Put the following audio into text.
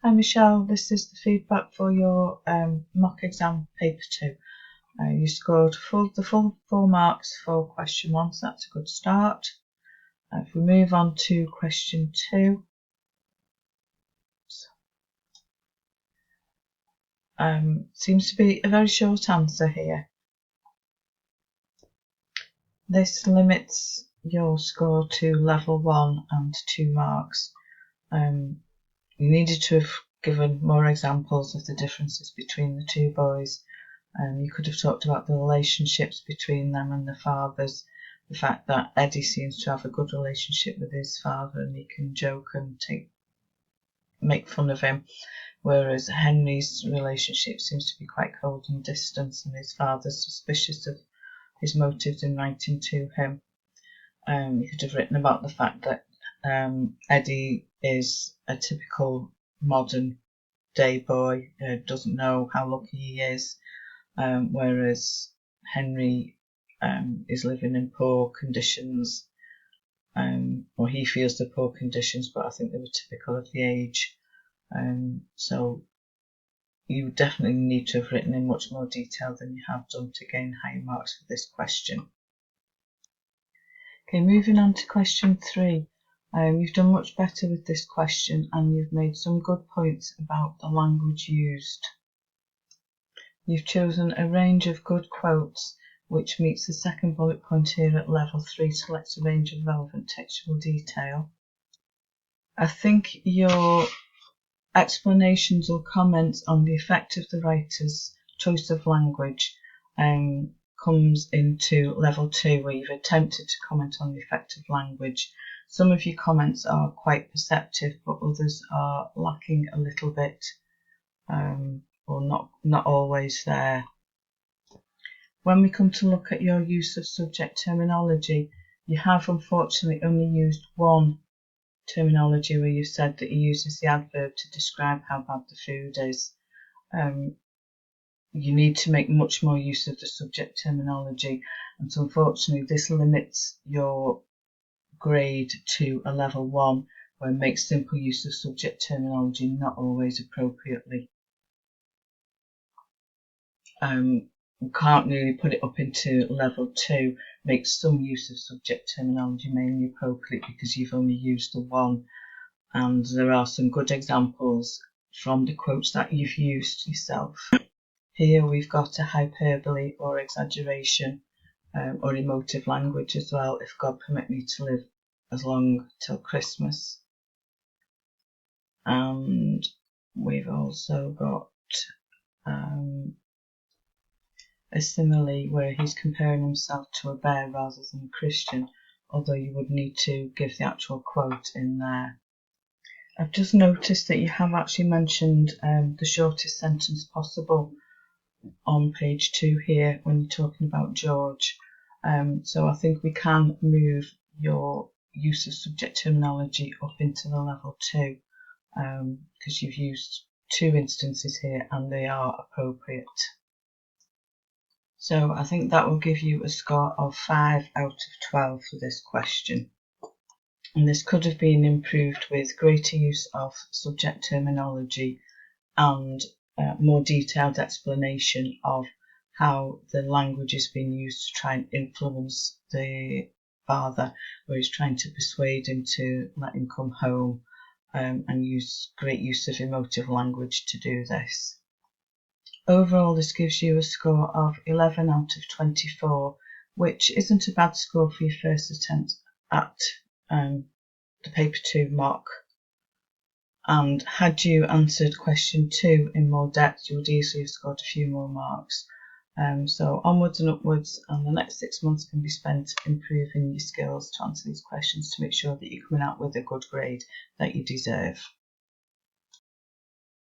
Hi Michelle, this is the feedback for your mock exam paper 2. You scored the full 4 marks for question 1, so that's a good start. If we move on to question 2, seems to be a very short answer here. This limits your score to level 1 and 2 marks. You needed to have given more examples of the differences between the two boys. You could have talked about the relationships between them and the fathers, the fact that Eddie seems to have a good relationship with his father and he can joke and make fun of him, whereas Henry's relationship seems to be quite cold and distant, and his father's suspicious of his motives in writing to him. You could have written about the fact that Eddie is a typical modern day boy, doesn't know how lucky he is, whereas Henry is living in poor conditions, or he feels they're poor conditions, but I think they were typical of the age. So you definitely need to have written in much more detail than you have done to gain higher marks for this question. Okay, moving on to question 3. You've done much better with this question and you've made some good points about the language used. You've chosen a range of good quotes which meets the second bullet point here at level 3, selects a range of relevant textual detail. I think your explanations or comments on the effect of the writer's choice of language comes into level 2, where you've attempted to comment on the effect of language. Some of your comments are quite perceptive, but others are lacking a little bit, or not always there. When we come to look at your use of subject terminology, you have unfortunately only used one terminology where you said that he uses the adverb to describe how bad the food is. You need to make much more use of the subject terminology, and so unfortunately this limits your grade to a level 1, where make simple use of subject terminology not always appropriately. You can't really put it up into level 2, make some use of subject terminology mainly appropriate because you've only used the one, and there are some good examples from the quotes that you've used yourself. Here we've got a hyperbole or exaggeration, or emotive language as well, if God permit me to live as long till Christmas. And we've also got a simile where he's comparing himself to a bear rather than a Christian, although you would need to give the actual quote in there. I've just noticed that you have actually mentioned the shortest sentence possible on page 2 here when you're talking about George. So I think we can move your use of subject terminology up into the level 2, because you've used 2 instances here and they are appropriate. So I think that will give you a score of 5 out of 12 for this question. And this could have been improved with greater use of subject terminology and more detailed explanation of how the language is being used to try and influence the father, where he's trying to persuade him to let him come home, and use great use of emotive language to do this. Overall, this gives you a score of 11 out of 24, which isn't a bad score for your first attempt at the paper 2 mock. And had you answered question 2 in more depth, you would easily have scored a few more marks. So onwards and upwards, and the next 6 months can be spent improving your skills to answer these questions to make sure that you're coming out with a good grade that you deserve.